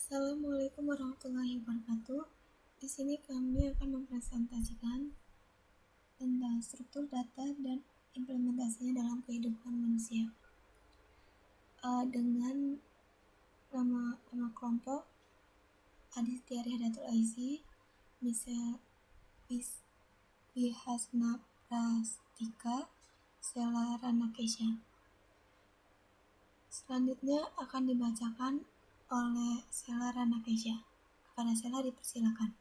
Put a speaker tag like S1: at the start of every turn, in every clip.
S1: Assalamualaikum warahmatullahi wabarakatuh. Di sini kami akan mempresentasikan tentang struktur data dan implementasinya dalam kehidupan manusia. Dengan nama kelompok Aditya Rihdatul Aizi, Wihasna Prastika, Sela Ranakesha. Selanjutnya akan dibacakan oleh Sela Ranakesha. Kepada Sela dipersilakan.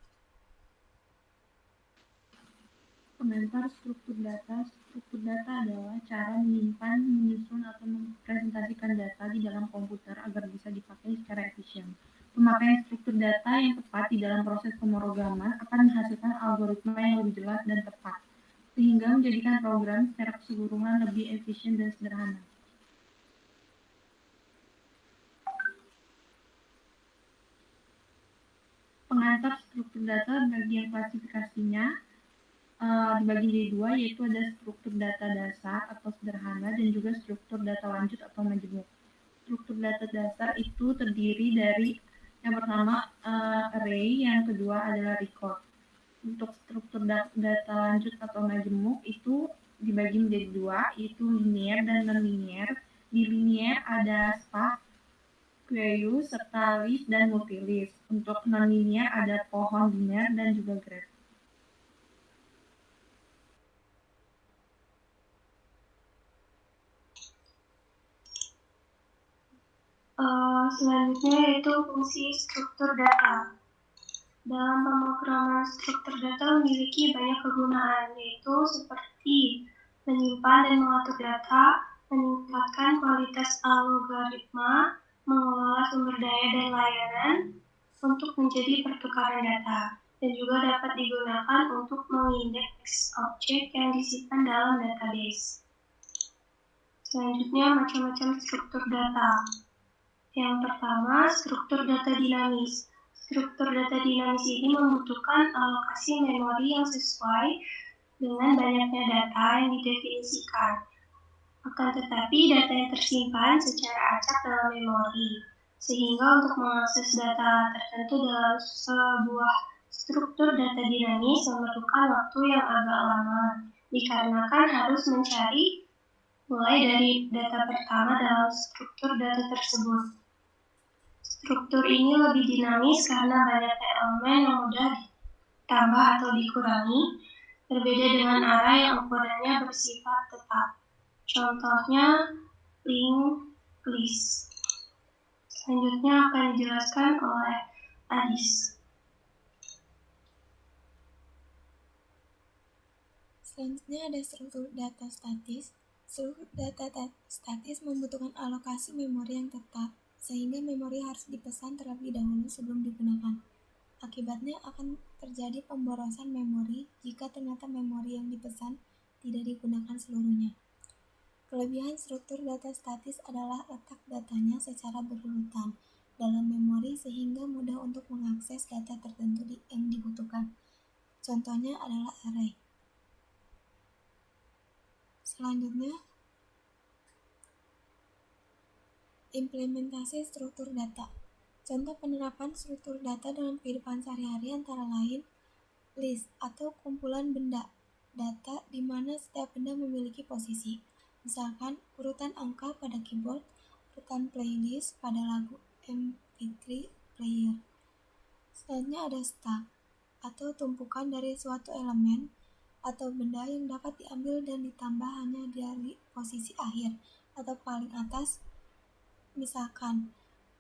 S2: Pengantar struktur data. Struktur data adalah cara menyimpan, menyusun, atau mempresentasikan data di dalam komputer agar bisa dipakai secara efisien. Pemakaian struktur data yang tepat di dalam proses pemrograman akan menghasilkan algoritma yang lebih jelas dan tepat, sehingga menjadikan program secara keseluruhan lebih efisien dan sederhana. Pengantar struktur data bagian klasifikasinya dibagi jadi dua, yaitu ada struktur data dasar atau sederhana dan juga struktur data lanjut atau majemuk. Struktur data dasar itu terdiri dari yang pertama array, yang kedua adalah record. Untuk struktur data lanjut atau majemuk itu dibagi menjadi dua, yaitu linear dan non-linear. Di linear ada stack, queue, serta list dan multilist. Untuk non-linear ada pohon biner dan juga graph.
S3: Selanjutnya yaitu fungsi struktur data. Dalam pemrograman struktur data memiliki banyak kegunaan, yaitu seperti menyimpan dan mengatur data, meningkatkan kualitas algoritma, mengelola sumber daya dan layanan untuk menjadi pertukaran data, dan juga dapat digunakan untuk mengindeks objek yang disimpan dalam database. Selanjutnya, macam-macam struktur data. Yang pertama, struktur data dinamis. Struktur data dinamis ini membutuhkan alokasi memori yang sesuai dengan banyaknya data yang didefinisikan. Akan tetapi, data yang tersimpan secara acak dalam memori, sehingga untuk mengakses data tertentu dalam sebuah struktur data dinamis memerlukan waktu yang agak lama, dikarenakan harus mencari mulai dari data pertama dalam struktur data tersebut. Struktur ini lebih dinamis karena banyaknya elemen yang mudah ditambah atau dikurangi, berbeda dengan array yang ukurannya bersifat tetap. Contohnya, linked list. Selanjutnya akan dijelaskan oleh Adis.
S1: Selanjutnya ada struktur data statis. Struktur data statis membutuhkan alokasi memori yang tetap, sehingga memori harus dipesan terlebih dahulu sebelum digunakan. Akibatnya akan terjadi pemborosan memori jika ternyata memori yang dipesan tidak digunakan seluruhnya. Kelebihan struktur data statis adalah letak datanya secara berurutan dalam memori sehingga mudah untuk mengakses data tertentu yang dibutuhkan. Contohnya adalah array. Selanjutnya, implementasi struktur data. Contoh penerapan struktur data dalam kehidupan sehari-hari antara lain list atau kumpulan benda data di mana setiap benda memiliki posisi. Misalkan urutan angka pada keyboard, urutan playlist pada lagu MP3 player. Selanjutnya ada stack atau tumpukan dari suatu elemen atau benda yang dapat diambil dan ditambah hanya dari posisi akhir atau paling atas. Misalkan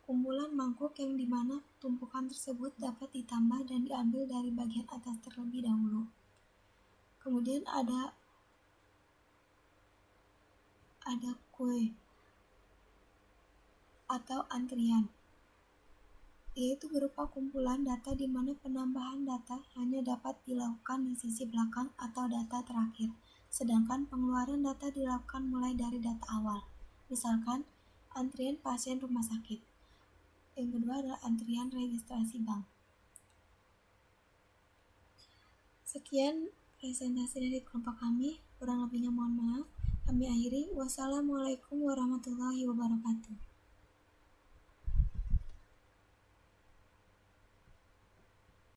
S1: kumpulan mangkuk yang dimana tumpukan tersebut dapat ditambah dan diambil dari bagian atas terlebih dahulu. Kemudian ada queue atau antrian, yaitu berupa kumpulan data di mana penambahan data hanya dapat dilakukan di sisi belakang atau data terakhir, sedangkan pengeluaran data dilakukan mulai dari data awal. Misalkan, antrian pasien rumah sakit. Yang kedua adalah antrian registrasi bank. Sekian presentasi dari kelompok kami, kurang lebihnya mohon maaf. Kami akhiri. Wassalamualaikum warahmatullahi wabarakatuh.